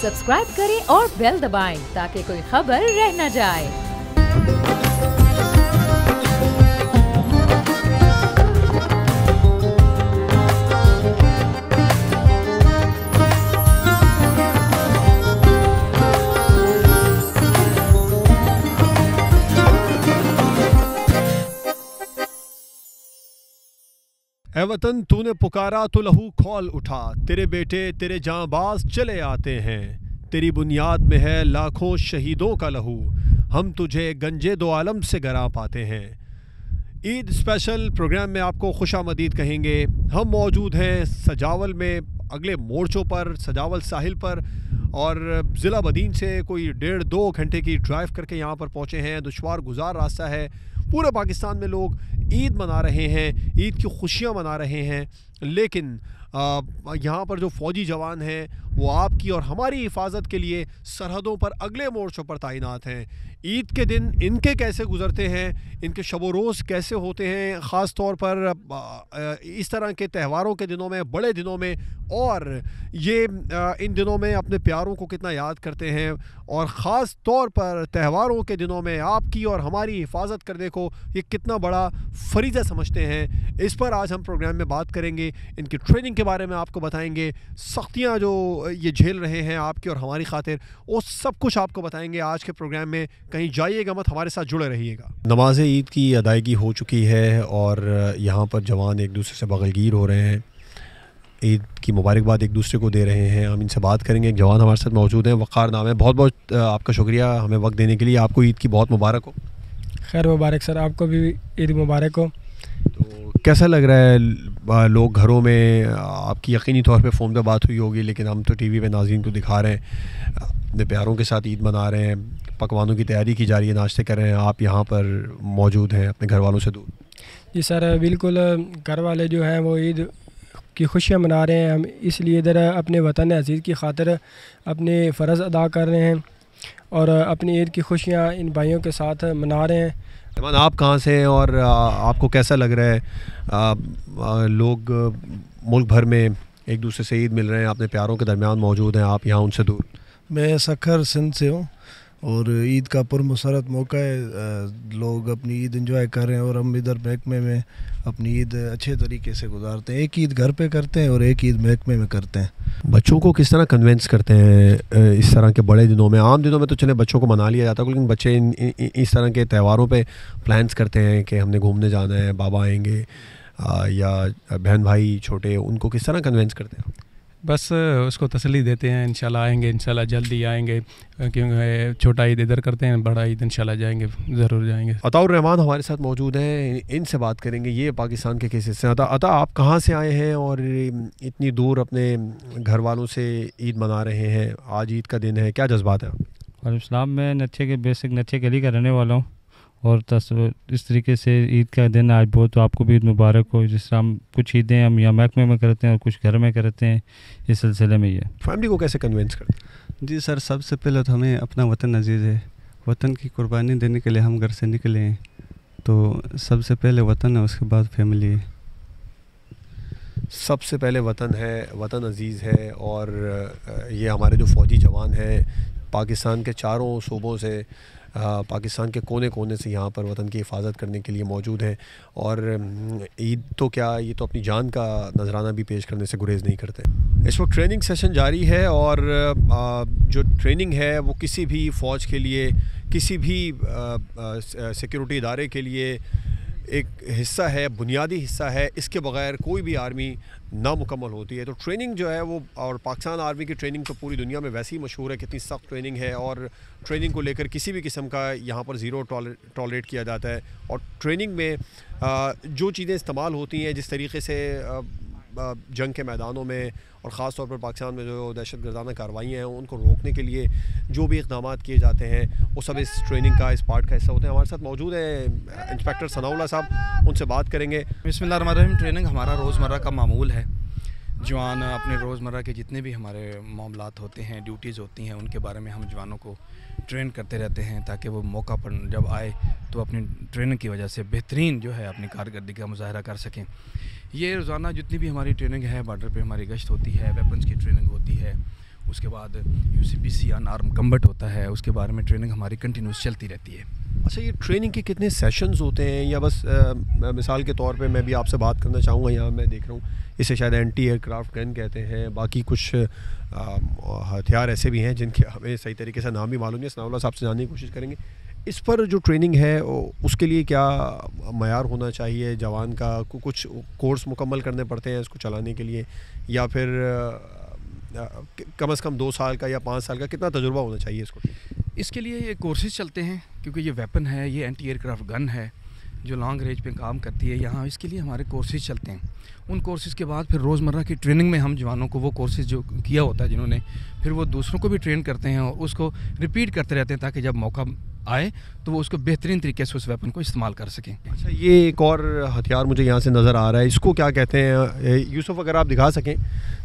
Subscribe करें और bell दबाएं ताकि कोई खबर रह न जाए। ऐ वतन तूने पुकारा तो लहू खौल उठा, तेरे बेटे तेरे जांबाज चले आते हैं, तेरी बुनियाद में है लाखों शहीदों का लहू, हम तुझे गंजे दो आलम से गरा पाते हैं। ईद स्पेशल प्रोग्राम में आपको खुशामदीद कहेंगे। हम मौजूद हैं सजावल में, अगले मोर्चों पर, सजावल साहिल पर, और ज़िला बदीन से कोई 1.5-2 घंटे की ड्राइव करके यहाँ पर पहुँचे हैं। दुश्वार गुजार रास्ता है। पूरे पाकिस्तान में लोग ईद मना रहे हैं, ईद की खुशियाँ मना रहे हैं, लेकिन यहाँ पर जो फ़ौजी जवान हैं वो आपकी और हमारी हिफाजत के लिए सरहदों पर अगले मोर्चों पर तैनात हैं। ईद के दिन इनके कैसे गुज़रते हैं, इनके शब व रोज़ कैसे होते हैं, ख़ास तौर पर इस तरह के त्योहारों के दिनों में, बड़े दिनों में, और ये इन दिनों में अपने प्यारों को कितना याद करते हैं, और ख़ास तौर पर त्योहारों के दिनों में आपकी और हमारी हिफाजत करने को ये कितना बड़ा फ़रीज़ा समझते हैं। इस पर आज हम प्रोग्राम में बात करेंगे। इनकी ट्रेनिंग के बारे में आपको बताएंगे, सख्तियाँ जो ये झेल रहे हैं आपकी और हमारी खातिर, वो सब कुछ आपको बताएंगे आज के प्रोग्राम में। कहीं जाइएगा मत, हमारे साथ जुड़े रहिएगा। नमाज ईद की अदायगी हो चुकी है और यहाँ पर जवान एक दूसरे से बगलगीर हो रहे हैं, ईद की मुबारकबाद एक दूसरे को दे रहे हैं। हम इनसे बात करेंगे। एक जवान हमारे साथ मौजूद हैं, वक़ार नाम है। बहुत बहुत आपका शुक्रिया हमें वक्त देने के लिए। आपको ईद की बहुत मुबारक हो। खैर मुबारक सर, आपको भी ईद मुबारक हो। तो कैसा लग रहा है, लोग घरों में, आपकी यकीनी तौर पे फ़ोन पे बात हुई होगी, लेकिन हम तो टीवी पे नाज़रीन को दिखा रहे हैं, अपने प्यारों के साथ ईद मना रहे हैं, पकवानों की तैयारी की जा रही है, नाश्ते कर रहे हैं, आप यहाँ पर मौजूद हैं अपने घर वालों से दूर। जी सर, बिल्कुल। घर वाले जो हैं वो ईद की खुशियाँ मना रहे हैं। हम इसलिए इधर अपने वतन अज़ीज़ की खातिर अपने फ़र्ज़ अदा कर रहे हैं और अपनी ईद की खुशियाँ इन भाइयों के साथ मना रहे हैं। रहमान, आप कहाँ से हैं और आपको कैसा लग रहा है? लोग मुल्क भर में एक दूसरे से ईद मिल रहे हैं, अपने प्यारों के दरमियान मौजूद हैं, आप यहाँ उनसे दूर। मैं सखर सिंध से हूँ और ईद का पुरमसरत मौका है, लोग अपनी ईद एंजॉय कर रहे हैं और हम इधर महकमे में अपनी ईद अच्छे तरीके से गुजारते हैं। एक ईद घर पे करते हैं और एक ईद महकमे में करते हैं। बच्चों को किस तरह कन्विंस करते हैं इस तरह के बड़े दिनों में? आम दिनों में तो चले बच्चों को मना लिया जाता है, लेकिन बच्चे इस तरह के त्योहारों पे प्लान्स करते हैं कि हमने घूमने जाना है, बाबा आएंगे या बहन भाई छोटे, उनको किस तरह कन्विंस करते हैं? बस उसको तसल्ली देते हैं, इंशाल्लाह आएंगे, इंशाल्लाह जल्दी आएंगे, क्योंकि छोटा ईद इधर करते हैं, बड़ा ईद इंशाल्लाह जाएंगे, ज़रूर जाएंगे। अताउर रहमान हमारे साथ मौजूद हैं, इनसे बात करेंगे। ये पाकिस्तान के किस हिस्से हैं? अता, आप कहाँ से आए हैं और इतनी दूर अपने घर वालों से ईद मना रहे हैं? आज ईद का दिन है, क्या जज्बात है? वालेकुम सलाम, मैं नच्छे के बेसिक नच्छे गली का रहने वाला हूँ और इस तरीके से ईद का दिन आज बहुत, तो आपको भी ईद मुबारक हो। जिस तरह हम कुछ ईदें हम यहाँ महकमे में करते हैं और कुछ घर में करते हैं, इस सिलसिले में ये फैमिली को कैसे कन्विंस करते हैं? जी सर, सबसे पहले तो हमें अपना वतन अजीज़ है, वतन की कुर्बानी देने के लिए हम घर से निकले हैं, तो सबसे पहले वतन है, उसके बाद फैमिली है। सबसे पहले वतन है, वतन अजीज़ है, और ये हमारे जो फ़ौजी जवान हैं पाकिस्तान के चारों सूबों से, पाकिस्तान के कोने कोने से यहाँ पर वतन की हिफाजत करने के लिए मौजूद हैं। और ईद तो क्या, ये तो अपनी जान का नजराना भी पेश करने से गुरेज़ नहीं करते। इस वक्त ट्रेनिंग सेशन जारी है और जो ट्रेनिंग है वो किसी भी फ़ौज के लिए, किसी भी सिक्योरिटी इदारे के लिए एक हिस्सा है, बुनियादी हिस्सा है। इसके बगैर कोई भी आर्मी नामुकम्मल होती है। तो ट्रेनिंग जो है वो, और पाकिस्तान आर्मी की ट्रेनिंग तो पूरी दुनिया में वैसे ही मशहूर है, कितनी सख्त ट्रेनिंग है, और ट्रेनिंग को लेकर किसी भी किस्म का यहाँ पर ज़ीरो टॉलरेट किया जाता है। और ट्रेनिंग में जो चीज़ें इस्तेमाल होती हैं, जिस तरीके से जंग के मैदानों में और ख़ास तौर पर पाकिस्तान में जो दहशतगर्दाना कार्रवाइयाँ हैं उनको रोकने के लिए जो भी इक़दाम किए जाते हैं, वो सब इस ट्रेनिंग का, इस पार्ट का हिस्सा होते हैं। हमारे साथ मौजूद हैं इंस्पेक्टर सनाउल्लाह साहब, उनसे बात करेंगे। बिस्मिल्लाहिर्रहमानिर्रहीम। ट्रेनिंग हमारा रोज़मर्रा का मामूल है। जवान अपने रोज़मर्रा के जितने भी हमारे मामलात होते हैं, ड्यूटीज़ होती हैं, उनके बारे में हम जवानों को ट्रेन करते रहते हैं, ताकि वो मौका पर जब आए तो अपनी ट्रेनिंग की वजह से बेहतरीन जो है अपनी कारकर्दगी का मुजाहरा कर सकें। ये रोज़ाना जितनी भी हमारी ट्रेनिंग है, बॉर्डर पे हमारी गश्त होती है, वेपन्स की ट्रेनिंग होती है, उसके बाद UCPC या नार्म कम्बट होता है, उसके बारे में ट्रेनिंग हमारी कंटिन्यूस चलती रहती है। अच्छा, ये ट्रेनिंग के कितने सेशंस होते हैं, या बस मिसाल के तौर पे मैं भी आपसे बात करना चाहूँगा, यहाँ मैं देख रहा हूँ इसे शायद एंटी एयरक्राफ्ट गन कहते हैं, बाकी कुछ हथियार ऐसे भी हैं जिनके हमें सही तरीके से नाम भी मालूम नहीं, सनाउल्लाह साहब से जानने की कोशिश करेंगे। इस पर जो ट्रेनिंग है उसके लिए क्या मयार होना चाहिए जवान का? कुछ कोर्स मुकम्मल करने पड़ते हैं इसको चलाने के लिए, या फिर कम से कम 2 साल का या 5 साल का कितना तजुर्बा होना चाहिए इसको? इसके लिए ये कोर्सेज चलते हैं, क्योंकि ये वेपन है, ये एंटी एयरक्राफ्ट गन है जो लॉन्ग रेंज पे काम करती है। यहाँ इसके लिए हमारे कोर्सेज चलते हैं। उन कोर्सेज़ के बाद फिर रोज़मर्रा की ट्रेनिंग में हम जवानों को वो कोर्सेज जो किया होता है जिन्होंने, फिर वो दूसरों को भी ट्रेन करते हैं और उसको रिपीट करते रहते हैं, ताकि जब मौका आए तो वो उसको बेहतरीन तरीके से उस वेपन को इस्तेमाल कर सकें। अच्छा, ये एक और हथियार मुझे यहाँ से नज़र आ रहा है, इसको क्या कहते हैं यूसुफ, अगर आप दिखा सकें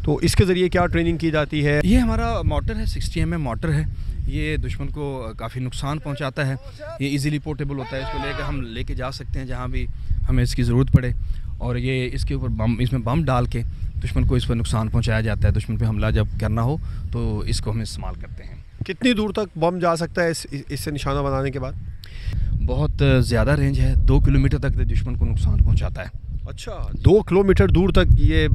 तो इसके ज़रिए क्या ट्रेनिंग की जाती है? ये हमारा मोटर है, 60 mm मोटर है। ये दुश्मन को काफ़ी नुकसान पहुंचाता है। ये इजीली पोर्टेबल होता है, इसको लेकर हम लेके जा सकते हैं जहां भी हमें इसकी ज़रूरत पड़े, और ये इसके ऊपर इसमें बम डाल के दुश्मन को इस पर नुकसान पहुंचाया जाता है। दुश्मन पे हमला जब करना हो तो इसको हम इस्तेमाल करते हैं। कितनी दूर तक बम जा सकता है इससे निशाना बनाने के बाद? बहुत ज़्यादा रेंज है, 2 किलोमीटर तक दुश्मन को नुकसान पहुँचाता है। अच्छा, 2 किलोमीटर दूर तक ये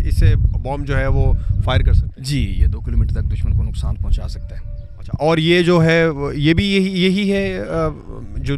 इससे बम जो है वो फायर कर सकते हैं? जी, ये 2 किलोमीटर तक दुश्मन को नुकसान पहुँचा सकता है। अच्छा, और ये जो है ये भी यही है जो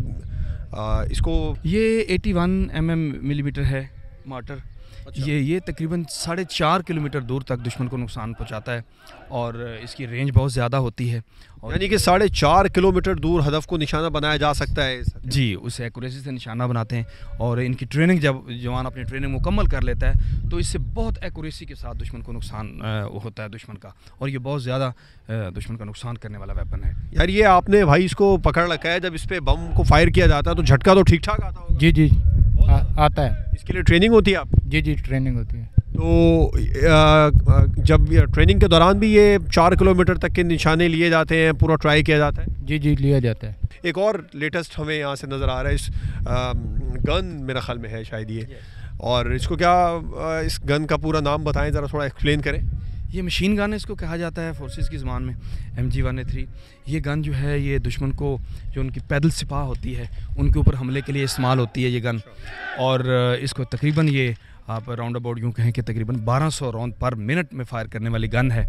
इसको, ये 81 मिलीमीटर है मोटर। अच्छा। ये तकरीबन 4.5 किलोमीटर दूर तक दुश्मन को नुकसान पहुंचाता है और इसकी रेंज बहुत ज़्यादा होती है। यानी कि 4.5 किलोमीटर दूर हदफ को निशाना बनाया जा सकता है? जी, उसे एक्यूरेसी से निशाना बनाते हैं, और इनकी ट्रेनिंग जब जवान अपनी ट्रेनिंग मुकम्मल कर लेता है तो इससे बहुत एक्यूरेसी के साथ दुश्मन को नुकसान होता है दुश्मन का, और ये बहुत ज़्यादा दुश्मन का नुकसान करने वाला वेपन है। यार, ये आपने भाई इसको पकड़ रखा है, जब इस पर बम को फायर किया जाता है तो झटका तो ठीक ठाक आता होगा? जी जी आता है। इसके लिए ट्रेनिंग होती है आप? जी जी ट्रेनिंग होती है। तो जब ट्रेनिंग के दौरान भी ये 4 किलोमीटर तक के निशाने लिए जाते हैं, पूरा ट्राई किया जाता है? जी जी लिया जाता है। एक और लेटेस्ट हमें यहाँ से नज़र आ रहा है, इस गन मेरा ख्याल में है शायद ये, और इसको क्या इस गन का पूरा नाम बताएं, ज़रा थोड़ा एक्सप्लेन करें। ये मशीन गन इसको कहा जाता है फोर्सेस की ज़बान में, MG-1A3। ये गन जो है ये दुश्मन को, जो उनकी पैदल सिपाह होती है, उनके ऊपर हमले के लिए इस्तेमाल होती है ये गन, और इसको तकरीबन ये आप राउंड अबाउट यूँ कहें कि तकरीबन 1200 राउंड पर मिनट में फायर करने वाली गन है,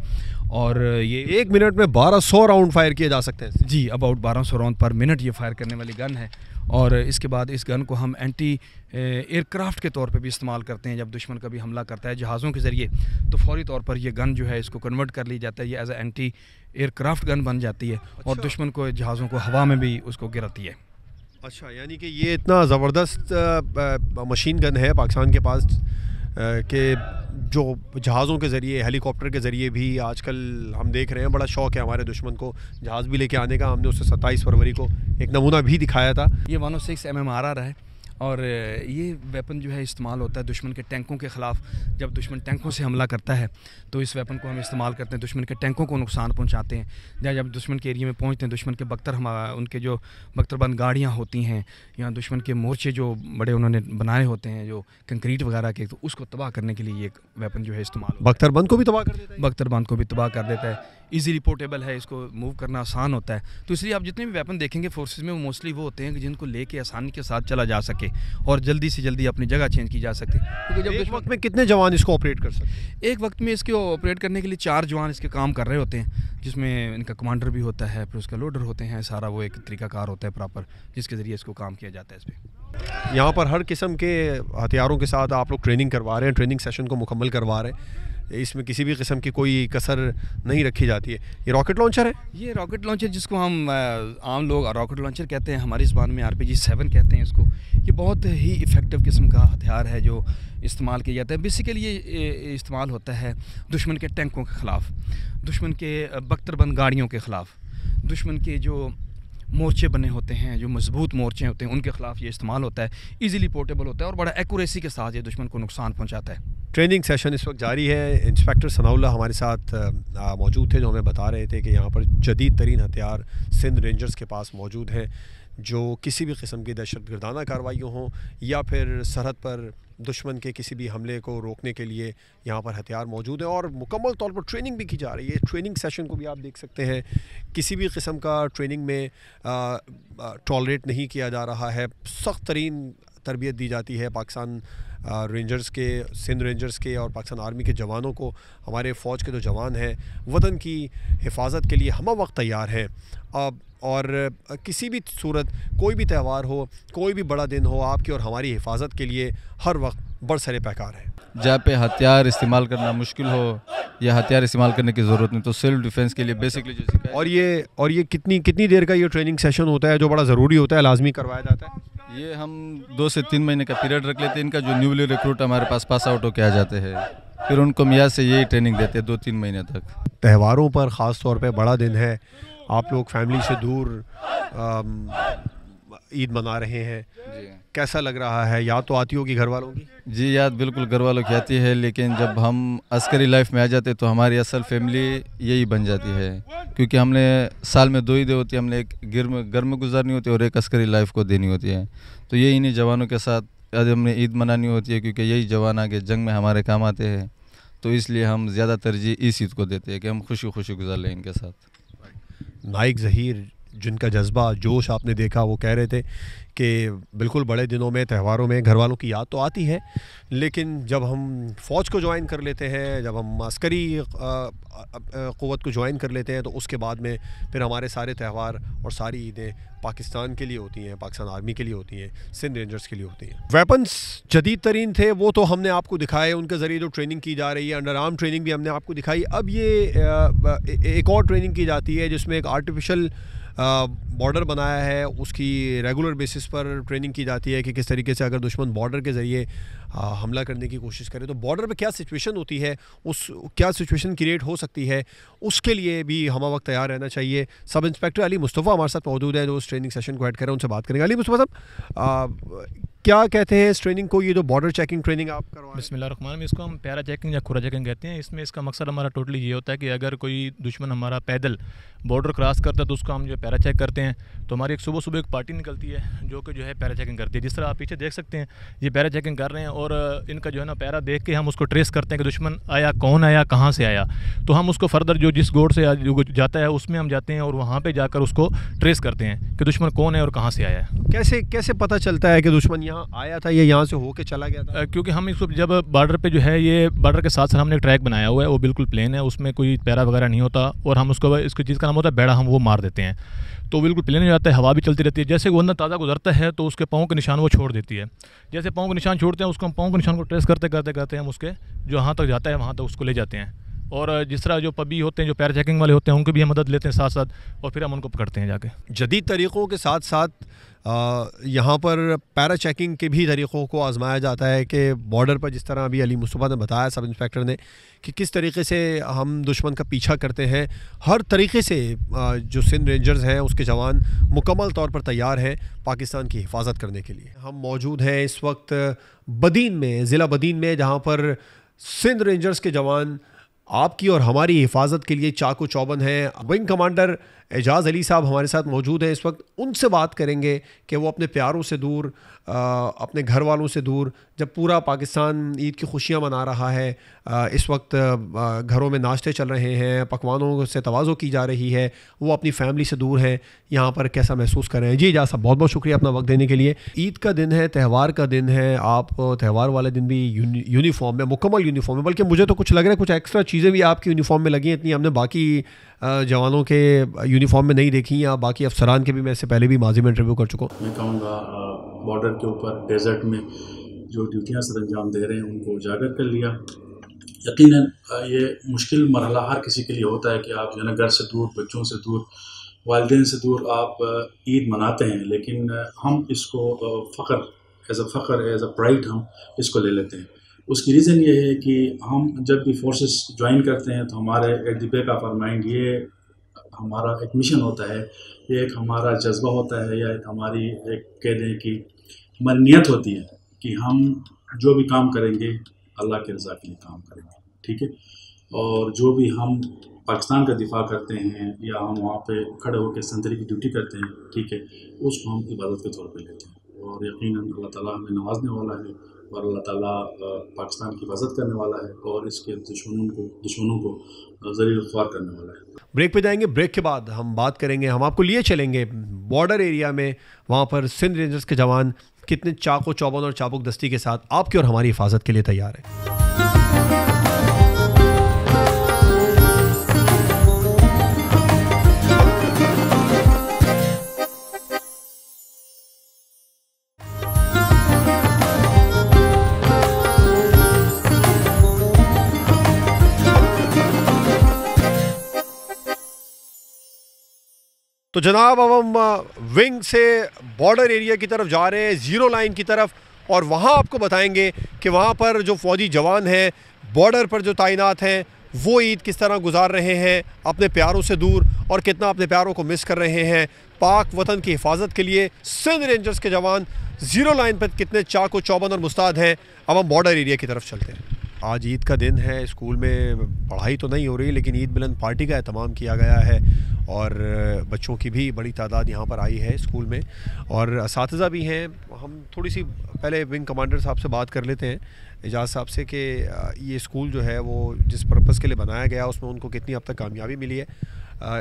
और ये 1 मिनट में 1200 राउंड फायर किए जा सकते हैं? जी, अबाउट 1200 राउंड पर मिनट ये फायर करने वाली गन है। और इसके बाद इस गन को हम एंटी एयरक्राफ्ट के तौर पे भी इस्तेमाल करते हैं। जब दुश्मन कभी हमला करता है जहाज़ों के ज़रिए, तो फौरी तौर पर ये गन जो है इसको कन्वर्ट कर ली जाता है, ये as a anti aircraft gun बन जाती है। अच्छा। और दुश्मन को जहाज़ों को हवा में भी उसको गिराती है। अच्छा, यानी कि ये इतना ज़बरदस्त मशीन गन है पाकिस्तान के पास कि जो जहाज़ों के ज़रिए, हेलीकॉप्टर के ज़रिए भी आजकल हम देख रहे हैं, बड़ा शौक़ है हमारे दुश्मन को जहाज़ भी लेके आने का। हमने उससे 27 फरवरी को एक नमूना भी दिखाया था। ये 106 MMRR है, और ये वेपन जो है इस्तेमाल होता है दुश्मन के टैंकों के ख़िलाफ़। जब दुश्मन टैंकों से हमला करता है तो इस वेपन को हम इस्तेमाल करते हैं, दुश्मन के टैंकों को नुकसान पहुंचाते हैं। जब दुश्मन के एरिया में पहुंचते हैं, दुश्मन के बख्तर, उनके जो बख्तरबंद गाड़ियां होती हैं, या दुश्मन के मोर्चे जो बड़े उन्होंने बनाए होते हैं जो कंक्रीट वगैरह के, तो उसको तबाह करने के लिए ये वेपन जो है इस्तेमाल। बख्तरबंद को भी तबाह कर देता है? बख्तरबंद को भी तबाह कर देता है। ईज़िली पोर्टेबल है, इसको मूव करना आसान होता है, तो इसलिए आप जितने भी वेपन देखेंगे फोर्सेस में, वो मोस्टली वो होते हैं कि जिनको लेके आसानी के साथ चला जा सके और जल्दी से जल्दी अपनी जगह चेंज की जा सके। क्योंकि जब एक वक्त में कितने जवान इसको ऑपरेट कर सकते हैं? एक वक्त में इसको ऑपरेट करने के लिए 4 जवान इसके काम कर रहे होते हैं, जिसमें इनका कमांडर भी होता है, फिर उसका लोडर होते हैं, सारा वो एक तरीकाकार होता है प्रॉपर, जिसके ज़रिए इसको काम किया जाता है। इस पर यहाँ पर हर किस्म के हथियारों के साथ आप लोग ट्रेनिंग करवा रहे हैं, ट्रेनिंग सेशन को मुकम्मल करवा रहे हैं, इसमें किसी भी किस्म की कोई कसर नहीं रखी जाती है। ये रॉकेट लॉन्चर है? ये रॉकेट लॉन्चर जिसको हम आम लोग रॉकेट लॉन्चर कहते हैं, हमारी ज़बान में RPG-7 कहते हैं इसको। ये बहुत ही इफ़ेक्टिव किस्म का हथियार है जो इस्तेमाल किया जाता है। बेसिकली ये इस्तेमाल होता है दुश्मन के टैंकों के ख़िलाफ़, दुश्मन के बख्तरबंद गाड़ियों के ख़िलाफ़, दुश्मन के जो मोर्चे बने होते हैं, जो मजबूत मोर्चे होते हैं, उनके ख़िलाफ़ ये इस्तेमाल होता है। ईज़िली पोर्टेबल होता है और बड़ा एक्यूरेसी के साथ ये दुश्मन को नुकसान पहुँचाता है। ट्रेनिंग सेशन इस वक्त जारी है। इंस्पेक्टर सनाउल्लाह हमारे साथ मौजूद थे, जो हमें बता रहे थे कि यहाँ पर जदीद तरीन हथियार सिंध रेंजर्स के पास मौजूद हैं, जो किसी भी किस्म की दहशतगर्दाना कार्रवाइयों हों या फिर सरहद पर दुश्मन के किसी भी हमले को रोकने के लिए यहाँ पर हथियार मौजूद हैं और मुकम्मल तौर पर ट्रेनिंग भी की जा रही है। ट्रेनिंग सेशन को भी आप देख सकते हैं, किसी भी किस्म का ट्रेनिंग में टॉलरेट नहीं किया जा रहा है। सख्त तरीन तरबियत दी जाती है पाकिस्तान रेंजर्स के, सिंध रेंजर्स के और पाकिस्तान आर्मी के जवानों को। हमारे फ़ौज के जो जवान हैं वतन की हिफाजत के लिए हम वक्त तैयार हैं। और किसी भी सूरत, कोई भी त्यौहार हो, कोई भी बड़ा दिन हो, आपकी और हमारी हिफाजत के लिए हर वक्त बरसरे पैकार है। जहाँ पे हथियार इस्तेमाल करना मुश्किल हो या हथियार इस्तेमाल करने की ज़रूरत नहीं, तो सेल्फ डिफेंस के लिए बेसिकली जो सिखाया। और ये कितनी देर का ये ट्रेनिंग सेशन होता है जो बड़ा ज़रूरी होता है, लाजमी करवाया जाता है? ये हम 2 से 3 महीने का पीरियड रख लेते हैं इनका। जो न्यूली रिक्रूट हमारे पास आउट होकर आ जाते हैं, फिर उनको मियाद से यही ट्रेनिंग देते हैं 2-3 महीने तक। त्यौहारों पर ख़ास तौर पे बड़ा दिन है, आप लोग फैमिली से दूर ईद मना रहे हैं, कैसा लग रहा है? याद तो आती होगी घर वालों की? जी, याद बिल्कुल घर वालों की आती है, लेकिन जब हम अस्करी लाइफ में आ जाते तो हमारी असल फैमिली यही बन जाती है, क्योंकि हमने साल में 2 ईदें होती है, हमने एक घर में गुजारनी होती है और एक अस्करी लाइफ को देनी होती है। तो ये इन्हीं जवानों के साथ आज हमने ईद मनानी होती है, क्योंकि यही जवान आगे जंग में हमारे काम आते हैं। तो इसलिए हम ज़्यादा तरजीह इस ईद को देते हैं कि हम खुशी खुशी गुजार लें इनके साथ। नाइक ज़हीर, जिनका जज्बा जोश आपने देखा, वो कह रहे थे कि बिल्कुल बड़े दिनों में, त्यौहारों में घर वालों की याद तो आती है, लेकिन जब हम फ़ौज को ज्वाइन कर लेते हैं, जब हम अस्करी क़ुव्वत को ज्वाइन कर लेते हैं, तो उसके बाद में फिर हमारे सारे त्यौहार और सारी ईदें पाकिस्तान के लिए होती हैं, पाकिस्तान आर्मी के लिए होती हैं, सिंध रेंजर्स के लिए होती हैं। वेपन्स जदीद तरीन थे, वो तो हमने आपको दिखाए, उनके ज़रिए जो ट्रेनिंग की जा रही है, अंडर आर्म ट्रेनिंग भी हमने आपको दिखाई। अब ये एक और ट्रेनिंग की जाती है जिसमें एक आर्टिफिशियल बॉर्डर बनाया है, उसकी रेगुलर बेसिस पर ट्रेनिंग की जाती है कि किस तरीके से अगर दुश्मन बॉर्डर के ज़रिए हमला करने की कोशिश करे तो बॉर्डर पे क्या सिचुएशन होती है, क्या सिचुएशन क्रिएट हो सकती है, उसके लिए भी हम वक्त तैयार रहना चाहिए। सब इंस्पेक्टर अली मुस्तफ़ा हमारे साथ मौजूद है, जो उस ट्रेनिंग सेशन को हेड कर रहे हैं, उनसे बात करेंगे। अली मुस्तफ़ा साहब, क्या कहते हैं इस ट्रेनिंग को, ये जो बॉर्डर चेकिंग ट्रेनिंग आप करवा रहे हैं? बिस्मिल्लाहिर्रहमानिर्रहीम, इसको हम पैरा चेकिंग या खुरा चेकिंग कहते हैं। इसमें इसका मकसद हमारा टोटली ये होता है कि अगर कोई दुश्मन हमारा पैदल बॉर्डर क्रॉस करता है तो उसको हम जो पैरा चेक करते हैं। तो हमारी एक सुबह एक पार्टी निकलती है जो कि जो है पैरा चेकिंग करती है। जिस तरह आप पीछे देख सकते हैं, ये पैरा चेकिंग कर रहे हैं और इनका जो है ना पैरा देख के हम उसको ट्रेस करते हैं कि दुश्मन आया, कौन आया, कहाँ से आया। तो हम उसको फर्दर जो जिस गोड से जाता है उसमें हम जाते हैं और वहाँ पर जाकर उसको ट्रेस करते हैं कि दुश्मन कौन है और कहाँ से आया है। कैसे पता चलता है कि दुश्मन यहाँ आया था या यहाँ से होके चला गया था? क्योंकि हम इसको जब बॉर्डर पे जो है, ये बॉर्डर के साथ साथ हमने एक ट्रैक बनाया हुआ है, वो बिल्कुल प्लेन है, उसमें कोई पैरा वगैरह नहीं होता और हम उसको, इसकी चीज़ का नाम होता है बेड़ा, हम वो मार देते हैं तो बिल्कुल प्लेन हो जाता है, हवा भी चलती रहती है। जैसे वो अंदर ताज़ा गुजरता है तो उसके पाँव के निशान वो छोड़ देती है। जैसे पाँव के निशान छोड़ते हैं, उसको हम पाँव के निशान को ट्रेस करते हम उसके जो यहाँ तक जाता है वहाँ तक उसको ले जाते हैं। और जिस तरह जो पबी होते हैं, जो पैरा चेकिंग वाले होते हैं, उनकी भी हम मदद लेते हैं साथ साथ और फिर हम उनको पकड़ते हैं जाके। जदीद तरीक़ों के साथ साथ यहाँ पर पैरा चेकिंग के भी तरीक़ों को आजमाया जाता है कि बॉर्डर पर, जिस तरह अभी अली मुस्तफ़ा ने बताया सब इंस्पेक्टर ने, कि किस तरीके से हम दुश्मन का पीछा करते हैं। हर तरीके से जो सिंध रेंजर्स हैं उसके जवान मुकम्मल तौर पर तैयार हैं पाकिस्तान की हिफाजत करने के लिए। हम मौजूद हैं इस वक्त बदीन में, ज़िला बदीन में, जहाँ पर सिंध रेंजर्स के जवान आपकी और हमारी हिफाजत के लिए चाकू चौबंद हैं। विंग कमांडर एजाज़ अली साहब हमारे साथ मौजूद हैं इस वक्त। उनसे बात करेंगे कि वो अपने प्यारों से दूर, अपने घर वालों से दूर, जब पूरा पाकिस्तान ईद की खुशियाँ मना रहा है, इस वक्त घरों में नाश्ते चल रहे हैं, पकवानों से तवाज़ो की जा रही है, वो अपनी फैमिली से दूर हैं, यहाँ पर कैसा महसूस कर रहे हैं। जी एजाज़ साहब, बहुत बहुत शुक्रिया अपना वक्त देने के लिए। ईद का दिन है, त्यौहार का दिन है, आप त्यौहार वाले दिन भी यूनिफॉर्म में, मुकम्मल यूनिफॉर्म में, बल्कि मुझे तो कुछ लग रहा है कुछ एक्स्ट्रा चीज़ें भी आपकी यूनिफॉर्म में लगी हैं, इतनी हमने बाकी जवानों के यूनिफॉर्म में नहीं देखी, या बाकी अफसरान के भी मैं इससे पहले भी माजी में इंटरव्यू कर चुका हूँ। मैं कहूँगा बॉर्डर के ऊपर डेजर्ट में जो ड्यूटियाँ सर अंजाम दे रहे हैं उनको उजागर कर लिया। यकीनन ये मुश्किल मरहला हर किसी के लिए होता है कि आप जो है ना घर से दूर, बच्चों से दूर, वालिदैन से दूर आप ईद मनाते हैं, लेकिन हम इसको फ़ख्र एज़ अ प्राइड हम इसको ले लेते हैं। उसकी रीज़न ये है कि हम जब भी फोर्सेस ज्वाइन करते हैं तो हमारे at the back of our mind ये हमारा एक मिशन होता है, ये एक हमारा जज्बा होता है, या एक हमारी एक कह दें कि हमारी नीयत होती है कि हम जो भी काम करेंगे अल्लाह की रज़ा के लिए काम करेंगे, ठीक है। और जो भी हम पाकिस्तान का दिफा करते हैं या हम वहाँ पे खड़े होकर संतरी की ड्यूटी करते हैं, ठीक है, उसको हम इबादत के तौर पे लेते हैं और यकीनन अल्लाह ताला हमें नवाजने वाला है और अल्लाह ताला पाकिस्तान की हिफाजत करने वाला है और इसके दुश्मनों को ज़लील ख्वार करने वाला है। ब्रेक पे जाएंगे, ब्रेक के बाद हम बात करेंगे, हम आपको लिए चलेंगे बॉर्डर एरिया में, वहाँ पर सिंध रेंजर्स के जवान कितने चाको चौबंद और चाबुक दस्ती के साथ आपकी और हमारी हिफाजत के लिए तैयार है। तो जनाब अब हम विंग से बॉर्डर एरिया की तरफ जा रहे हैं, ज़ीरो लाइन की तरफ, और वहाँ आपको बताएंगे कि वहाँ पर जो फ़ौजी जवान हैं बॉर्डर पर जो तैनात हैं वो ईद किस तरह गुजार रहे हैं अपने प्यारों से दूर और कितना अपने प्यारों को मिस कर रहे हैं। पाक वतन की हिफाजत के लिए सिंध रेंजर्स के जवान ज़ीरो लाइन पर कितने चाको चौबंद और मुस्तैद हैं। अब हम बॉर्डर एरिया की तरफ चलते हैं। आज ईद का दिन है, स्कूल में पढ़ाई तो नहीं हो रही लेकिन ईद मिलन पार्टी का एहतमाम किया गया है और बच्चों की भी बड़ी तादाद यहाँ पर आई है स्कूल में और असातिज़ा भी हैं। हम थोड़ी सी पहले विंग कमांडर साहब से बात कर लेते हैं, एजाज़ साहब से, कि ये स्कूल जो है वो जिस पर्पज़ के लिए बनाया गया उसमें उनको कितनी अब तक कामयाबी मिली है।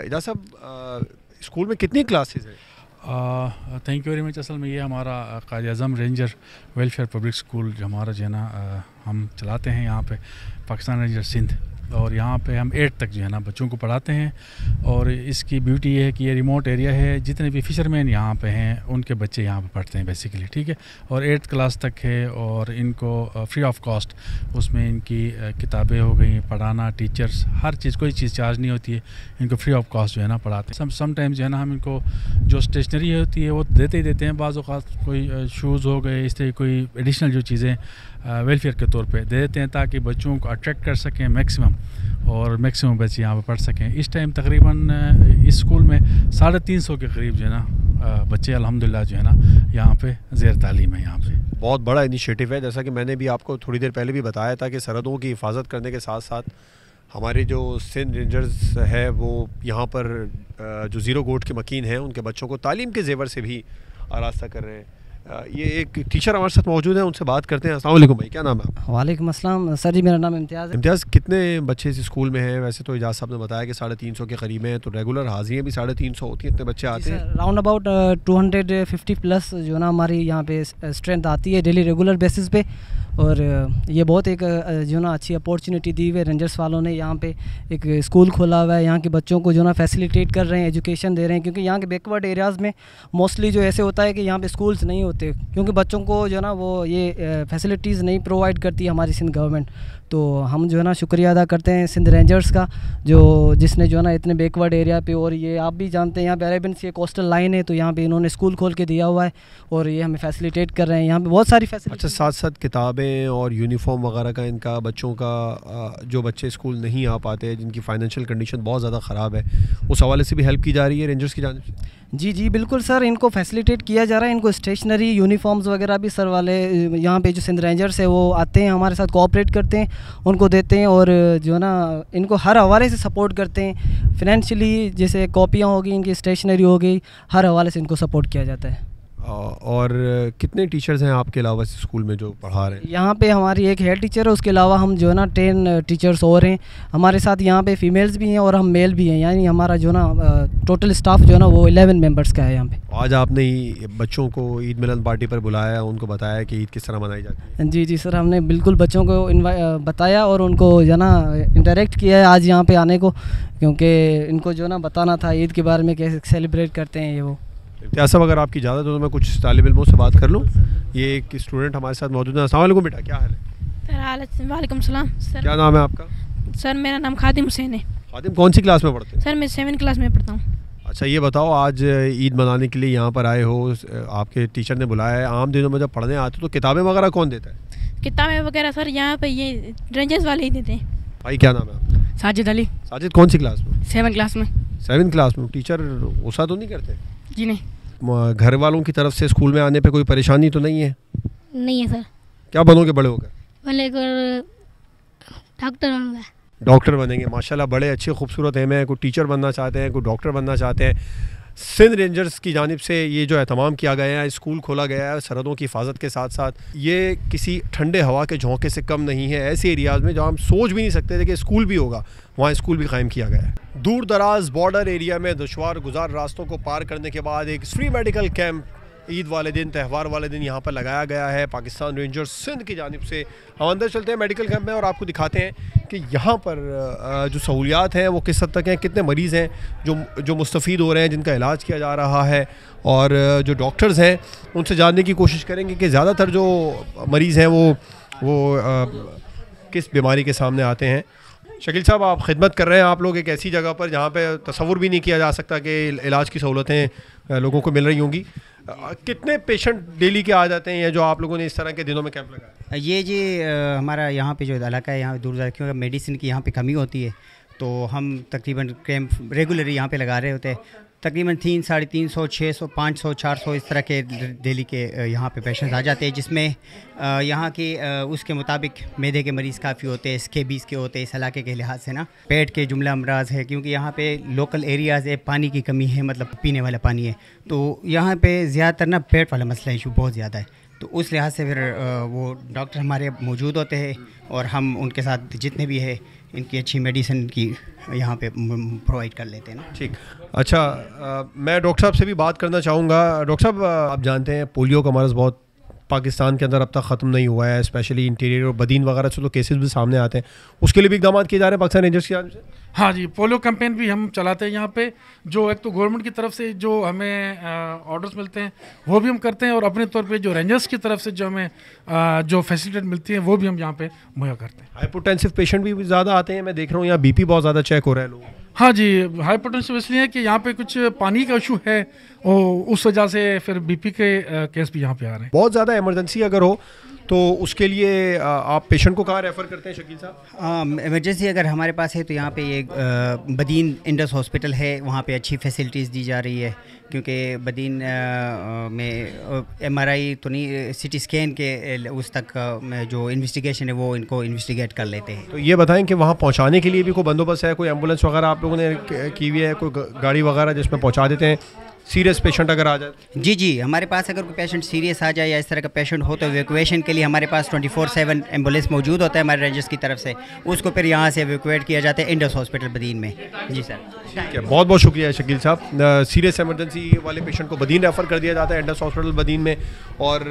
एजाज़ साहब, स्कूल में कितनी क्लासेस हैं? Thank you very much. असल में ये हमारा कायद आज़म रेंजर वेलफेयर पब्लिक स्कूल जो हमारा जो है ना हम चलाते हैं यहाँ पे पाकिस्तान रेंजर सिंध, और यहाँ पे हम 8 तक जो है ना बच्चों को पढ़ाते हैं। और इसकी ब्यूटी ये है कि ये रिमोट एरिया है, जितने भी फ़िशरमैन यहाँ पे हैं उनके बच्चे यहाँ पे पढ़ते हैं बेसिकली, ठीक है। और 8th क्लास तक है और इनको फ्री ऑफ कॉस्ट उसमें इनकी किताबें हो गई, पढ़ाना, टीचर्स, हर चीज़, कोई चीज़ चार्ज नहीं होती है, इनको फ्री ऑफ कॉस्ट जो है ना पढ़ाते हैं। समटाइम्स जो है ना हम इनको जो स्टेशनरी होती है वो देते ही देते हैं, बाज़ औक़ात कोई शूज़ हो गए, इस तरह कोई एडिशनल जो चीज़ें वेलफेयर के तौर पे दे देते हैं ताकि बच्चों को अट्रैक्ट कर सकें मैक्सिमम, और मैक्सिमम बच्चे यहाँ पे पढ़ सकें। इस टाइम तकरीबन इस स्कूल में 350 के करीब जो है ना बच्चे अल्हम्दुलिल्लाह जो है ना यहाँ पे ज़ेर तालीम है। यहाँ पे बहुत बड़ा इनिशिएटिव है, जैसा कि मैंने भी आपको थोड़ी देर पहले भी बताया था कि सरहदों की हिफाजत करने के साथ साथ हमारे जो सिंध रेंजर्स है वो यहाँ पर जो ज़ीरो गोट के मकीन हैं उनके बच्चों को तालीम के जेवर से भी आरास्ता कर रहे हैं। ये एक टीचर हमारे साथ मौजूद हैं, उनसे बात करते हैं। अस्सलाम वालेकुम भाई, क्या नाम है आपका? वालेकुम अस्सलाम सर जी, मेरा नाम इम्तियाज़ है। इम्तियाज़, कितने बच्चे इस स्कूल में हैं? वैसे तो एजाज़ साहब ने बताया कि 350 के करीब हैं, तो रेगुलर हाजिरियाँ भी 350 होती हैं, इतने बच्चे आते हैं? राउंड अबाउट 250 प्लस जो ना हमारी यहाँ पे स्ट्रेंथ आती है डेली रेगुलर बेसिस पे। और ये बहुत एक जो ना अच्छी अपॉर्चुनिटी दी हुई है रेंजर्स वालों ने। यहाँ पे एक स्कूल खोला हुआ है, यहाँ के बच्चों को जो ना फैसिलिटेट कर रहे हैं, एजुकेशन दे रहे हैं, क्योंकि यहाँ के बैकवर्ड एरियाज़ में मोस्टली जो ऐसे होता है कि यहाँ पे स्कूल्स नहीं होते, क्योंकि बच्चों को जो ना वो ये फैसिलिटीज़ नहीं प्रोवाइड करती हमारी सिंध गवर्नमेंट। तो हम जो है ना शुक्रिया अदा करते हैं सिंध रेंजर्स का, जो जिसने जो है ना इतने बैकवर्ड एरिया पे, और ये आप भी जानते हैं यहाँ पे अरेबियन सी कोस्टल लाइन है, तो यहाँ पे इन्होंने स्कूल खोल के दिया हुआ है और ये हमें फैसिलिटेट कर रहे हैं। यहाँ पे बहुत सारी फैसिलिटी। अच्छा, साथ साथ किताबें और यूनिफॉर्म वगैरह का इनका बच्चों का, जो बच्चे स्कूल नहीं आ पाते हैं, जिनकी फाइनेंशियल कंडीशन बहुत ज़्यादा ख़राब है, उस हवाले से भी हेल्प की जा रही है रेंजर्स की जानिब से? जी बिल्कुल सर, इनको फैसिलिटेट किया जा रहा है। इनको स्टेशनरी, यूनिफॉर्म्स वगैरह भी सर वाले यहाँ पे जो सिंध रेंजर्स है वो आते हैं, हमारे साथ कोऑपरेट करते हैं, उनको देते हैं और जो है ना इनको हर हवाले से सपोर्ट करते हैं फिनेंशियली। जैसे कॉपियाँ हो गई, इनकी स्टेशनरी हो गई, हर हवाले से इनको सपोर्ट किया जाता है। और कितने टीचर्स हैं आपके अलावा स्कूल में जो पढ़ा रहे हैं? यहाँ पे हमारी एक हेड टीचर है, उसके अलावा हम जो है ना 10 टीचर्स और हैं हमारे साथ। यहाँ पे फीमेल्स भी हैं और हम मेल भी हैं, यानी हमारा जो ना टोटल स्टाफ जो है ना वो 11 मेंबर्स का है यहाँ पे। आज आपने बच्चों को ईद मिलन पार्टी पर बुलाया, उनको बताया कि ईद किस तरह मनाई जाती है? जी सर, हमने बिल्कुल बच्चों को बताया और उनको जो ना इंटरेक्ट किया है आज यहाँ पर आने को, क्योंकि इनको जो ना बताना था ईद के बारे में, कैसे सेलिब्रेट करते हैं ये वो। इम्तियाज़ साहब, अगर आपकी इजाज़त हो तो मैं कुछ तालिब इल्मों से बात कर लूँ। ये एक स्टूडेंट हमारे साथ मौजूद है। अस्सलाम वालेकुम बेटा, क्या हाल है? सर वालेकुम सलाम सर। क्या नाम है आपका? सर मेरा नाम खादिम हुसैन है। खादिम, कौन सी क्लास में पढ़ते हैं? सर मैं 7th क्लास में पढ़ता हूँ। अच्छा, ये बताओ, आज ईद मनाने के लिए यहाँ पर आए हो, आपके टीचर ने बुलाया है। आम दिनों में जब पढ़ने आते हो तो किताबें वगैरह कौन देता है? किताबें वगैरह सर यहाँ पे ये रेंजर्स वाले ही देते हैं। भाई क्या नाम है आपका? साजिद अली। साजिद, कौन सी क्लास में? 7th क्लास में। 7th क्लास में। टीचर गुस्सा तो नहीं करते? जी नहीं। घर वालों की तरफ से स्कूल में आने पे कोई परेशानी तो नहीं है? नहीं है सर। क्या बनोगे बड़े होकर? बड़े होकर डॉक्टर बनूंगा। डॉक्टर बनेंगे, माशाल्लाह बड़े अच्छे खूबसूरत एम हैं। कोई टीचर बनना चाहते हैं, कोई डॉक्टर बनना चाहते हैं। सिंध रेंजर्स की जानिब से ये जो एहतमाम किया गया है, स्कूल खोला गया है सरहदों की हिफाजत के साथ साथ, ये किसी ठंडे हवा के झोंके से कम नहीं है। ऐसे एरियाज़ में जहाँ हम सोच भी नहीं सकते थे कि स्कूल भी होगा, वहाँ स्कूल भी कायम किया गया है। दूर दराज बॉर्डर एरिया में दुश्वार गुजार रास्तों को पार करने के बाद एक फ्री मेडिकल कैंप ईद वाले दिन, त्यौहार वाले दिन यहाँ पर लगाया गया है पाकिस्तान रेंजर्स सिंध की जानिब से। हम अंदर चलते हैं मेडिकल कैंप में और आपको दिखाते हैं कि यहाँ पर जो सहूलियात हैं वो किस हद तक हैं, कितने मरीज़ हैं जो मुस्तफ़ीद हो रहे हैं, जिनका इलाज किया जा रहा है, और जो डॉक्टर्स हैं उनसे जानने की कोशिश करेंगे कि ज़्यादातर जो मरीज़ हैं वो किस बीमारी के सामने आते हैं। शकील साहब, आप खिदमत कर रहे हैं, आप लोग एक ऐसी जगह पर जहाँ पे तसव्वुर भी नहीं किया जा सकता कि इलाज की सहूलतें लोगों को मिल रही होंगी। कितने पेशेंट डेली के आ जाते हैं या जो आप लोगों ने इस तरह के दिनों में कैंप लगाया? ये जी हमारा यहाँ पे जो इलाका है, यहाँ दूर दराज क्योंकि मेडिसिन की यहाँ पे कमी होती है, तो हम तकरीबन कैंप रेगुलरली यहाँ पे लगा रहे होते हैं। तकरीबन 300, 350, 600, 500, 400 इस तरह के डेली के यहाँ पे पेशेंट्स आ जाते हैं, जिसमें यहाँ के उसके मुताबिक मैदे के मरीज़ काफ़ी होते हैं, स्केबीज़ के होते हैं इस इलाके के लिहाज से ना, पेट के जुमला अमराज है, क्योंकि यहाँ पे लोकल एरियाज़ है, पानी की कमी है, मतलब पीने वाला पानी है, तो यहाँ पे ज़्यादातर ना पेट वाला मसला इशू बहुत ज़्यादा है। तो उस लिहाज से फिर वो डॉक्टर हमारे मौजूद होते हैं और हम उनके साथ जितने भी है इनकी अच्छी मेडिसिन की यहाँ पे प्रोवाइड कर लेते हैं ना। ठीक, अच्छा, मैं डॉक्टर साहब से भी बात करना चाहूँगा। डॉक्टर साहब, आप जानते हैं पोलियो का मरज़ बहुत पाकिस्तान के अंदर अब तक ख़त्म नहीं हुआ है, स्पेशली इंटीरियर और बदीन वगैरह से तो केसेस भी सामने आते हैं, उसके लिए भी इक़दाम किए जा रहे हैं पाकिस्तान रेंजर्स की जानिब से? हाँ जी, पोलियो कैंपेन भी हम चलाते हैं यहाँ पे। जो एक तो गवर्नमेंट की तरफ से जो हमें ऑर्डर्स मिलते हैं वो भी हम करते हैं, और अपने तौर पे जो रेंजर्स की तरफ से जो हमें जो फैसिलिटेट मिलती है वो भी हम यहाँ पे मुहैया करते हैं। हाइपोटेंसिव पेशेंट भी ज़्यादा आते हैं, मैं देख रहा हूँ यहाँ बीपी बहुत ज़्यादा चेक हो रहा है लोग। हाँ जी, हाइपोटेंसिव इसलिए है कि यहाँ पे कुछ पानी का इशू है और उस वजह से फिर बीपी के केस भी यहाँ पे आ रहे हैं। बहुत ज़्यादा इमरजेंसी अगर हो तो उसके लिए आप पेशेंट को कहाँ रेफ़र करते हैं शकील साहब? इमरजेंसी अगर हमारे पास है तो यहाँ पे ये बदीन इंडस हॉस्पिटल है, वहाँ पे अच्छी फैसिलिटीज़ दी जा रही है, क्योंकि बदीन में MRI तो नहीं, CT स्कैन के उस तक जो इन्वेस्टिगेशन है वो इनको इन्वेस्टिगेट कर लेते हैं। तो ये बताएं कि वहाँ पहुँचाने के लिए भी कोई बंदोबस्त है, कोई एम्बुलेंस वगैरह आप लोगों ने की हुई है, कोई गाड़ी वगैरह जिसमें पहुँचा देते हैं सीरियस पेशेंट अगर आ जाए? जी, हमारे पास अगर कोई पेशेंट सीरियस आ जाए या इस तरह का पेशेंट हो तो एवैक्यूएशन के लिए हमारे पास 24/7 एम्बुलेंस मौजूद होता है हमारे रेंजर्स की तरफ से, उसको फिर यहाँ से एवैक्यूएट किया जाता है इंडस हॉस्पिटल बदीन में। जी सर, ठीक है, बहुत बहुत शुक्रिया शकील साहब। सीरियस एमरजेंसी वाले पेशेंट को बदीन रेफ़र कर दिया जाता है इंडस हॉस्पिटल बदीन में, और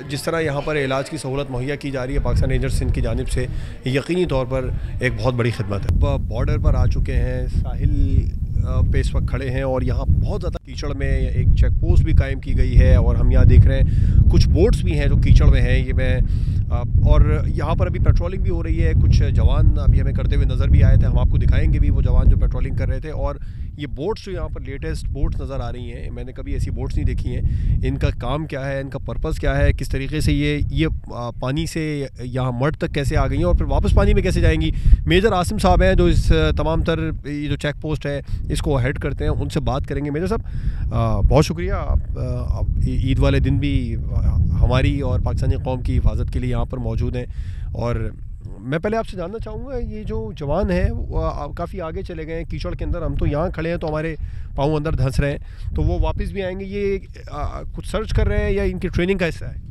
जिस तरह यहाँ पर इलाज की सहूलत मुहैया की जा रही है पाकिस्तान रेंजर्स सिंध की जानिब से, यकीनी तौर पर एक बहुत बड़ी खिदमत है। बॉर्डर पर आ चुके हैं, साहिल पे इस वक्त खड़े हैं और यहाँ बहुत ज़्यादा कीचड़ में एक चेक पोस्ट भी कायम की गई है, और हम यहाँ देख रहे हैं कुछ बोट्स भी हैं जो कीचड़ में हैं। ये मैं और यहाँ पर अभी पेट्रोलिंग भी हो रही है, कुछ जवान अभी हमें करते हुए नज़र भी आए थे, हम आपको दिखाएंगे भी वो जवान जो पेट्रोलिंग कर रहे थे। और ये बोट्स जो यहाँ पर लेटेस्ट बोट्स नज़र आ रही हैं, मैंने कभी ऐसी बोट्स नहीं देखी हैं, इनका काम क्या है, इनका पर्पज़ क्या है, किस तरीके से ये पानी से यहाँ मड तक कैसे आ गई हैं और फिर वापस पानी में कैसे जाएंगी। मेजर आसिम साहब हैं जो इस तमाम तर ये जो चेक पोस्ट है इसको हेड करते हैं, उनसे बात करेंगे। मेजर साहब, बहुत शुक्रिया, आप ईद वाले दिन भी हमारी और पाकिस्तानी कौम की हिफाजत के लिए यहाँ पर मौजूद हैं। और मैं पहले आपसे जानना चाहूँगा, ये जो जवान हैं वो काफ़ी आगे चले गए हैं कीचड़ के अंदर, हम तो यहाँ खड़े हैं तो हमारे पाँव अंदर धंस रहे हैं, तो वो वापस भी आएंगे, ये कुछ सर्च कर रहे हैं या इनकी ट्रेनिंग का हिस्सा है?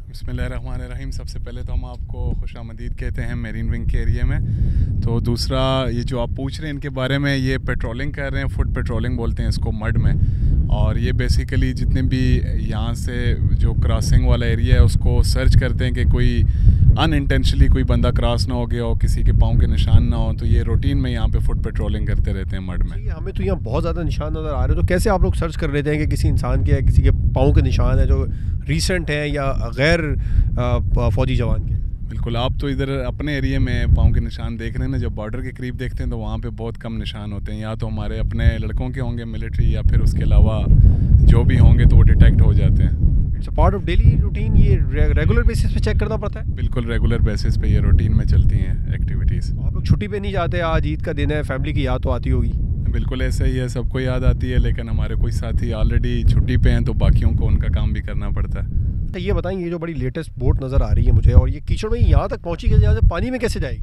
बिस्मिल्लाहिर्रहमानिर्रहीम। सबसे पहले तो हम आपको खुशामदीद कहते हैं मेरीन विंग के एरिया में। तो दूसरा, ये जो आप पूछ रहे हैं इनके बारे में, ये पेट्रोलिंग कर रहे हैं, फुट पेट्रोलिंग बोलते हैं इसको मड में, और ये बेसिकली जितने भी यहाँ से जो क्रॉसिंग वाला एरिया है उसको सर्च करते हैं कि कोई अनइंटेंशनली कोई बंदा क्रॉस ना हो गया हो, किसी के पाँव के निशान ना हो, तो ये रूटीन में यहाँ पे फुट पेट्रोलिंग करते रहते हैं मड में। हमें तो यहाँ बहुत ज़्यादा निशान नज़र आ रहे हैं, तो कैसे आप लोग सर्च कर लेते हैं कि किसी इंसान के या किसी के पाँव के निशान है जो रीसेंट हैं या गैर फौजी जवान के? बिल्कुल, आप तो इधर अपने एरिया में पाँव के निशान देख रहे हैं ना, जब बॉर्डर के करीब देखते हैं तो वहाँ पे बहुत कम निशान होते हैं, या तो हमारे अपने लड़कों के होंगे मिलिट्री, या फिर उसके अलावा जो भी होंगे तो वो डिटेक्ट हो जाते हैं। It's a part of daily routine, ये रेगुलर बेसिस पे चेक करना पड़ता है? बिल्कुल, रेगुलर बेसिस पे ये रूटीन में चलती हैं एक्टिविटीज़। आप लोग छुट्टी पे नहीं जाते? आज ईद का दिन है, फैमिली की याद तो आती होगी? बिल्कुल ऐसा ही है, सबको याद आती है, लेकिन हमारे कोई साथी ऑलरेडी छुट्टी पे हैं तो बाकियों को उनका काम भी करना पड़ता है। ये बताएं, ये जो बड़ी लेटेस्ट बोट नज़र आ रही है मुझे, और ये कीचड़ में यहाँ तक पहुँची कैसे, यहाँ से पानी में कैसे जाएगी?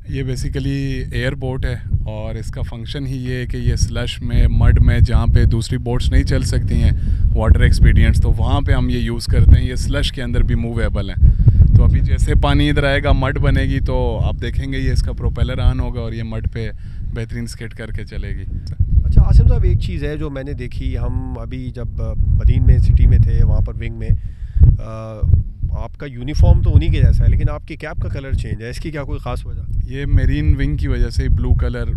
ये बेसिकली एयर बोट है और इसका फंक्शन ही ये है कि ये स्लश में, मड में, जहाँ पे दूसरी बोट्स नहीं चल सकती हैं वाटर एक्सपीडियंट्स, तो वहाँ पे हम ये यूज़ करते हैं। ये स्लश के अंदर भी मूवेबल हैं। तो अभी जैसे पानी इधर आएगा, मड बनेगी, तो आप देखेंगे ये इसका प्रोपेलर ऑन होगा और ये मड पे बेहतरीन स्केट करके चलेगी। अच्छा आसिम साहब, एक चीज़ है जो मैंने देखी, हम अभी जब बदीन में सिटी में थे, वहाँ पर विंग में आपका यूनिफॉर्म तो उन्हीं के जैसा है, लेकिन आपकी कैप का कलर चेंज है, इसकी क्या कोई ख़ास वजह? ये मेरीन विंग की वजह से ब्लू कलर,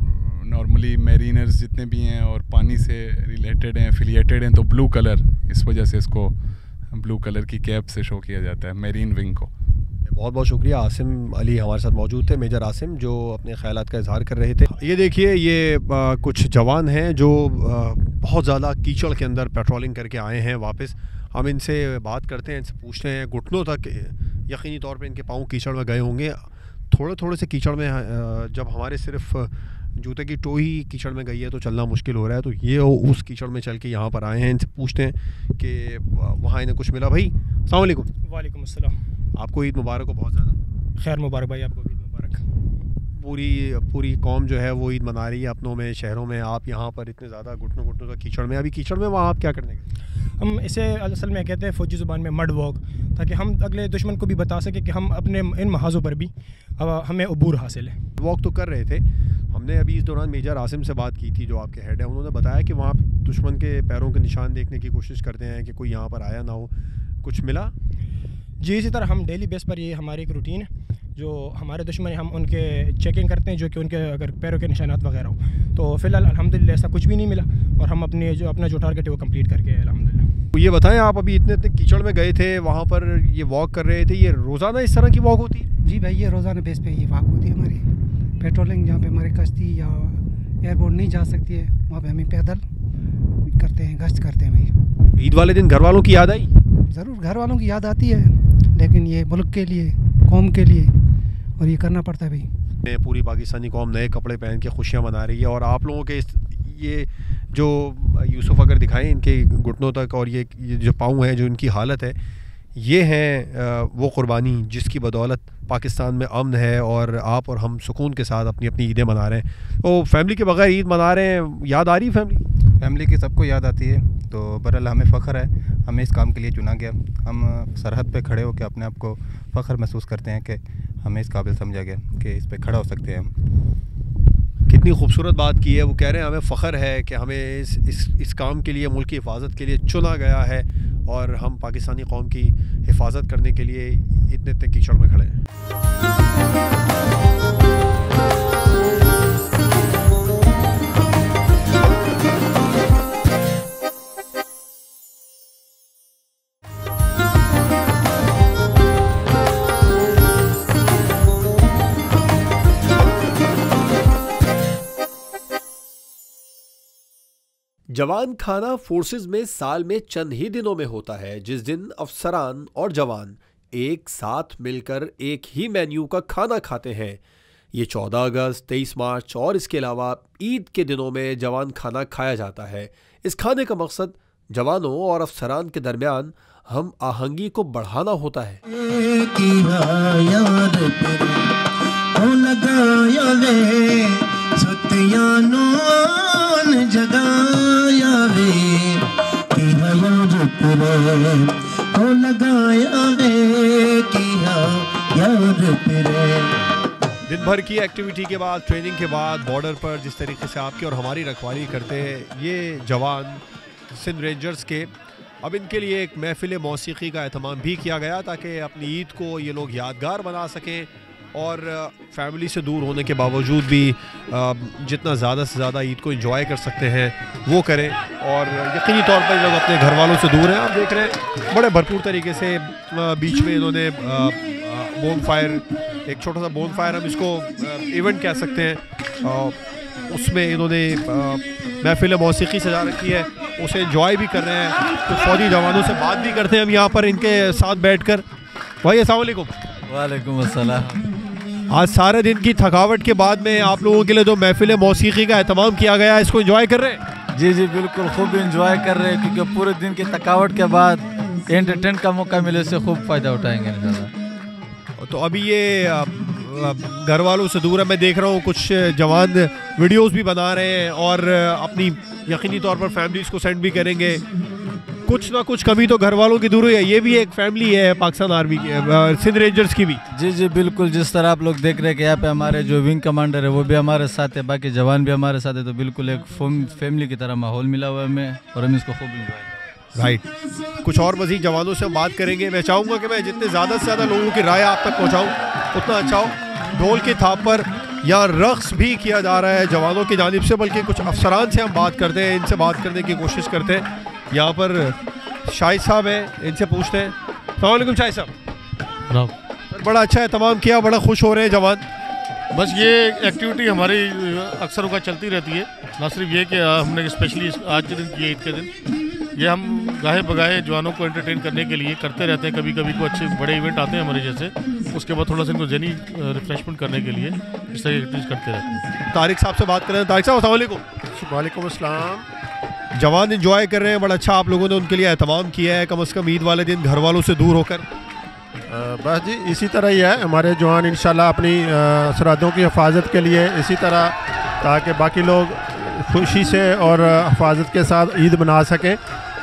नॉर्मली मेरीनर्स जितने भी हैं और पानी से रिलेटेड हैं, एफिलिएटेड हैं, तो ब्लू कलर, इस वजह से इसको ब्लू कलर की कैप से शो किया जाता है मेरीन विंग को। बहुत बहुत शुक्रिया। आसिम अली हमारे साथ मौजूद थे, मेजर आसिम, जो अपने ख्यालात का इजहार कर रहे थे। ये देखिए, ये कुछ जवान हैं जो बहुत ज़्यादा कीचड़ के अंदर पेट्रोलिंग करके आए हैं वापस। हम इनसे बात करते हैं, इनसे पूछते हैं, घुटनों तक यकीनी तौर पे इनके पाँव कीचड़ में गए होंगे। थोड़े थोड़े से कीचड़ में, जब हमारे सिर्फ जूते की टो ही कीचड़ में गई है तो चलना मुश्किल हो रहा है, तो ये उस कीचड़ में चल के यहाँ पर आए हैं। इनसे पूछते हैं कि वहाँ इन्हें कुछ मिला। भाई अस्सलाम वालेकुम। वालेकुम अस्सलाम। आपको ईद मुबारक हो, बहुत ज़्यादा खैर मुबारक भाई, आपको ईद मुबारक। पूरी कौम जो है वो ईद मना रही है अपनों में, शहरों में। आप यहाँ पर इतने ज़्यादा घुटनों तक कीचड़ में, अभी कीचड़ में वहाँ आप क्या करने गए? हम इसे असल में कहते हैं फ़ौजी ज़ुबान में मड वॉक, ताकि हम अगले दुश्मन को भी बता सकें कि हम अपने इन महाज़ों पर भी हमें अबूर हासिल है। वॉक तो कर रहे थे। हमने अभी इस दौरान मेजर आसिम से बात की थी, जो आपके हेड है। उन्होंने बताया कि वहाँ दुश्मन के पैरों के निशान देखने की कोशिश करते हैं कि कोई यहाँ पर आया ना हो। कुछ मिला? जी, इसी तरह हम डेली बेस पर, ये हमारी एक रूटीन है, जो हमारे दुश्मन हम उनके चेकिंग करते हैं, जो कि उनके अगर पैरों के निशानात वगैरह हो। तो फ़िलहाल अल्हम्दुलिल्लाह ऐसा कुछ भी नहीं मिला और हम अपने जो टारगेट है वो कंप्लीट करके अल्हम्दुलिल्लाह। ये बताएं, आप अभी इतने कीचड़ में गए थे, वहाँ पर ये वॉक कर रहे थे, ये रोज़ाना इस तरह की वॉक होती है? जी भाई, ये रोज़ाना बेस पे ये वॉक होती है हमारी। पेट्रोलिंग जहाँ पे हमारी कश्ती या एयरपोर्ट नहीं जा सकती है, वहाँ पे हमें पैदल करते हैं, गश्त करते हैं भाई। ईद वाले दिन घर वालों की याद आई? ज़रूर घर वालों की याद आती है, लेकिन ये मुल्क के लिए, कौम के लिए, और ये करना पड़ता है भाई। पूरी पाकिस्तानी कौम नए कपड़े पहन के खुशियाँ मना रही है, और आप लोगों के ये जो यूसुफ अगर दिखाएं, इनके घुटनों तक और ये जो पाँव हैं, जो इनकी हालत है, ये हैं वो कुर्बानी जिसकी बदौलत पाकिस्तान में अमन है और आप और हम सुकून के साथ अपनी अपनी ईदें मना रहे हैं। तो फैमिली के बगैर ईद मना रहे हैं, याद आ रही फैमिली की सबको याद आती है। तो बहरहाल हमें फ़ख्र है, हमें इस काम के लिए चुना गया। हम सरहद पे खड़े होकर अपने आप को फ़ख्र महसूस करते हैं कि हमें इस काबिल समझा गया कि इस पे खड़ा हो सकते हैं हम। कितनी खूबसूरत बात की है। वो कह रहे हैं हमें फ़ख्र है कि हमें इस काम के लिए, मुल्क की हिफाजत के लिए चुना गया है, और हम पाकिस्तानी कौम की हिफाजत करने के लिए इतने इतने कीचड़ में खड़े हैं। जवान खाना फोर्सेस में साल में चंद ही दिनों में होता है, जिस दिन अफसरान और जवान एक साथ मिलकर एक ही मेन्यू का खाना खाते हैं। ये 14 अगस्त, 23 मार्च और इसके अलावा ईद के दिनों में जवान खाना खाया जाता है। इस खाने का मकसद जवानों और अफसरान के दरमियान हम आहंगी को बढ़ाना होता है। दिन भर की एक्टिविटी के बाद, ट्रेनिंग के बाद, बॉर्डर पर जिस तरीके से आपकी और हमारी रखवाली करते हैं ये जवान सिंध रेंजर्स के, अब इनके लिए एक महफिल मौसीकी का एहतमाम भी किया गया ताकि अपनी ईद को ये लोग यादगार बना सकें और फैमिली से दूर होने के बावजूद भी जितना ज़्यादा से ज़्यादा ईद को एंजॉय कर सकते हैं वो करें। और यकीनी तौर पर लोग अपने घर वालों से दूर हैं। आप देख रहे हैं बड़े भरपूर तरीके से बीच में इन्होंने बोन फायर, एक छोटा सा बोन फायर हम इसको इवेंट कह सकते हैं, उसमें इन्होंने महफिल मौसीकी सजा रखी है, उसे एंजॉय भी कर रहे हैं। तो फौजी जवानों से बात भी करते हैं हम यहाँ पर इनके साथ बैठकर। भाई अस्सलाम वालेकुम। वालेकुम अस्सलाम। आज सारे दिन की थकावट के बाद में आप लोगों के लिए जो महफिल मौसीकी का एहतमाम किया गया है, इसको एंजॉय कर रहे हैं? जी जी बिल्कुल, खूब एंजॉय कर रहे हैं, क्योंकि पूरे दिन की थकावट के बाद एंटरटेन का मौका मिले से खूब फ़ायदा उठाएंगे इंशाल्लाह। तो अभी ये घर वालों से दूर है। मैं देख रहा हूँ कुछ जवान वीडियोस भी बना रहे हैं और अपनी यकीनी तौर पर फैमिलीज़ को सेंड भी करेंगे। कुछ ना कुछ कमी तो घर वालों की दूर हुई है। ये भी एक फैमिली है पाकिस्तान आर्मी की, सिंध रेंजर्स की भी। जी जी बिल्कुल, जिस तरह आप लोग देख रहे हैं कि यहाँ पे हमारे जो विंग कमांडर है वो भी हमारे साथ है, बाकी जवान भी हमारे साथ है, तो बिल्कुल एक फैमिली की तरह माहौल मिला हुआ है हमें और हम इसको खूब इंजॉय। राइट, कुछ और मज़ीद जवानों से हम बात करेंगे। मैं चाहूँगा कि मैं जितने ज़्यादा से ज़्यादा लोगों की राय आप तक पहुँचाऊँ उतना अच्छा हो। ढोल की थाप पर यहाँ रक़्स भी किया जा रहा है जवानों की जानिब से, बल्कि कुछ अफसरान से हम बात करते हैं, इनसे बात करने की कोशिश करते हैं। यहाँ पर शाहिद साहब हैं, इनसे पूछते हैं। अस्सलाम वालेकुम शाहिद साहब। सर बड़ा अच्छा है, तमाम किया, बड़ा खुश हो रहे हैं जवान। बस ये एक्टिविटी हमारी अक्सर वक्त चलती रहती है, ना सिर्फ ये कि हमने स्पेशली आज के दिन किए, ईद के दिन ये हम गाहे बगाहे जवानों को एंटरटेन करने के लिए करते रहते हैं। कभी कभी को अच्छे बड़े इवेंट आते हैं हमारे जैसे, उसके बाद थोड़ा सा इनको जनी रिफ्रेशमेंट करने के लिए इस तरह की एक्टिविटीज़ करते रहते हैं। तारिक साहब से बात करें। तारिक साहब अस्सलाम वालेकुम। वालेकुम अस्सलाम। जवान एंजॉय कर रहे हैं, बड़ा अच्छा आप लोगों ने उनके लिए एहतमाम किया है, कम से कम ईद वाले दिन घर वालों से दूर होकर। बस जी इसी तरह ही है, हमारे जवान इंशाल्लाह अपनी सरहदों की हिफाजत के लिए इसी तरह, ताकि बाकी लोग खुशी से और हिफाजत के साथ ईद मना सकें।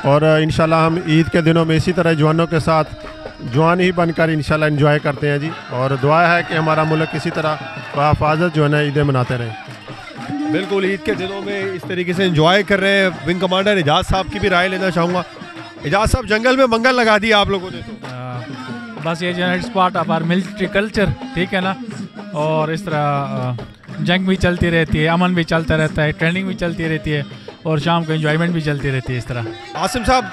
और इंशाल्लाह हम ईद के दिनों में इसी तरह जवानों के साथ जवान ही बनकर इंशाल्लाह एंजॉय करते हैं जी। और दुआ है कि हमारा मुल्क इसी तरह हिफाजत जो है ना ईदें मनाते रहें। बिल्कुल, ईद के दिनों में इस तरीके से एंजॉय कर रहे हैं। विंग कमांडर एजाज साहब की भी राय लेना चाहूँगा। एजाज साहब, जंगल में मंगल लगा दिया आप लोगों ने तो। बस ये जो it's part of our military culture, ठीक है ना। और इस तरह जंग भी चलती रहती है, अमन भी चलता रहता है, ट्रेनिंग भी चलती रहती है और शाम को एंजॉयमेंट भी चलती रहती है इस तरह। आसिम साहब,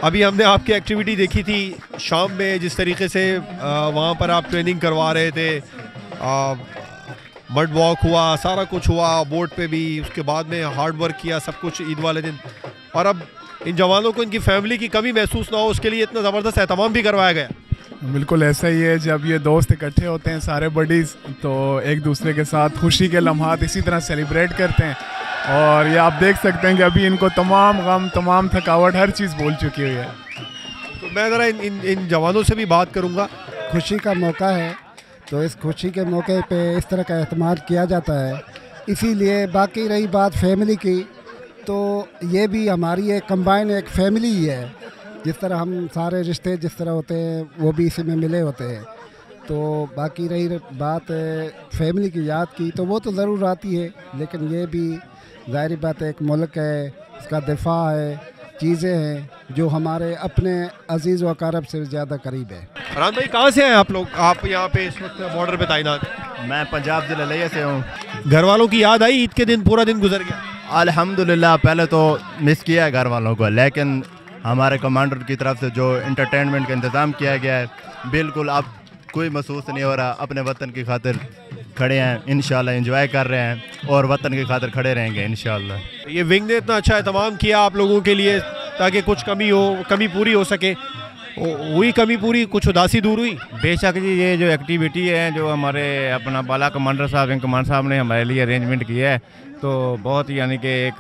अभी हमने आपकी एक्टिविटी देखी थी शाम में, जिस तरीके से वहाँ पर आप ट्रेनिंग करवा रहे थे, मड वॉक हुआ, सारा कुछ हुआ, बोट पे भी, उसके बाद में हार्ड वर्क किया सब कुछ ईद वाले दिन। और अब इन जवानों को इनकी फैमिली की कमी महसूस ना हो, उसके लिए इतना ज़बरदस्त एहतमाम भी करवाया गया। बिल्कुल ऐसा ही है, जब ये दोस्त इकट्ठे होते हैं सारे बडीज़, तो एक दूसरे के साथ खुशी के लम्हात इसी तरह सेलिब्रेट करते हैं। और ये आप देख सकते हैं कि अभी इनको तमाम गम, तमाम थकावट, हर चीज़ भूल चुकी हुई है। तो मैं ज़रा इन जवानों से भी बात करूँगा। खुशी का मौका है, तो इस खुशी के मौके पे इस तरह का एहतमाम किया जाता है, इसीलिए। बाकी रही बात फैमिली की, तो ये भी हमारी एक कंबाइन एक फैमिली ही है। जिस तरह हम सारे रिश्ते जिस तरह होते हैं वो भी इसी में मिले होते हैं। तो बाकी रही बात फैमिली की याद की, तो वो तो ज़रूर आती है, लेकिन ये भी ज़ाहिर बात है, एक मुल्क है, इसका दिफा है, चीज़ें हैं जो हमारे अपने अजीज़ व अकारब से ज़्यादा करीब है। फरहान भाई, कहाँ से हैं आप लोग? आप यहाँ पे इस वक्त बॉर्डर पे तैनात? मैं पंजाब ज़िला लिया से हूँ। घर वालों की याद आई ईद के दिन? पूरा दिन गुजर गया? अल्हम्दुलिल्लाह, पहले तो मिस किया है घर वालों को, लेकिन हमारे कमांडर की तरफ से जो इंटरटेनमेंट का इंतज़ाम किया गया है, बिल्कुल अब कोई महसूस नहीं हो रहा। अपने वतन की खातिर खड़े हैं, इंशाल्लाह एंजॉय कर रहे हैं और वतन की खातिर खड़े रहेंगे इंशाल्लाह। ये विंग ने इतना अच्छा एहतमाम किया आप लोगों के लिए, ताकि कुछ कमी पूरी हो सके। हुई कमी पूरी? कुछ उदासी दूर हुई? बेशक जी, ये जो एक्टिविटी है जो हमारे अपना बाला कमांडर साहब, विंग कमांडर साहब ने हमारे लिए अरेंजमेंट किया है, तो बहुत यानी कि एक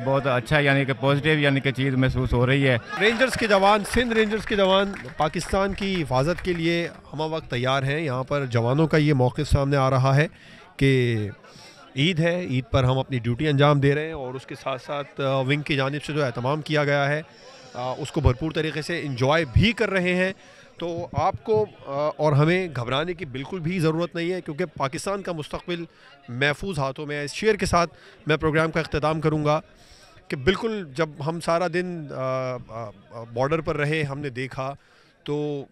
बहुत अच्छा यानी कि पॉजिटिव यानी कि चीज़ महसूस हो रही है। रेंजर्स के जवान, सिंध रेंजर्स के जवान पाकिस्तान की हिफाजत के लिए हम वक्त तैयार हैं। यहाँ पर जवानों का ये मौक़िफ़ सामने आ रहा है कि ईद है, ईद पर हम अपनी ड्यूटी अंजाम दे रहे हैं और उसके साथ साथ विंग की जानिब से जो एहतमाम किया गया है उसको भरपूर तरीके से इंजॉय भी कर रहे हैं। तो आपको और हमें घबराने की बिल्कुल भी ज़रूरत नहीं है, क्योंकि पाकिस्तान का मुस्तक़बिल महफूज हाथों में है। इस शेर के साथ मैं प्रोग्राम का अख्तिताम करूँगा कि बिल्कुल जब हम सारा दिन बॉर्डर पर रहे, हमने देखा, तो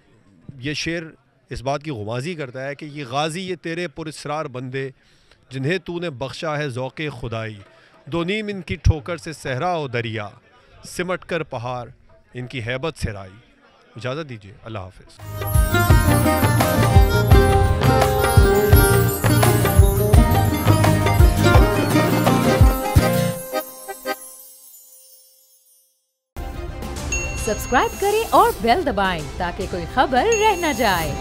ये शेर इस बात की गुमाजी करता है कि ये गाजी ये तेरे पुरस्रार बंदे, जिन्हें तूने बख्शा है ज़ौक़े खुदाई, दो नीम इनकी ठोकर से सहरा और दरिया, सिमट कर पहाड़ इनकी हैबत से राई। इजाज़त दीजिए, अल्लाह हाफ़िज़। सब्सक्राइब करें और बेल दबाएं ताकि कोई खबर रह न जाए।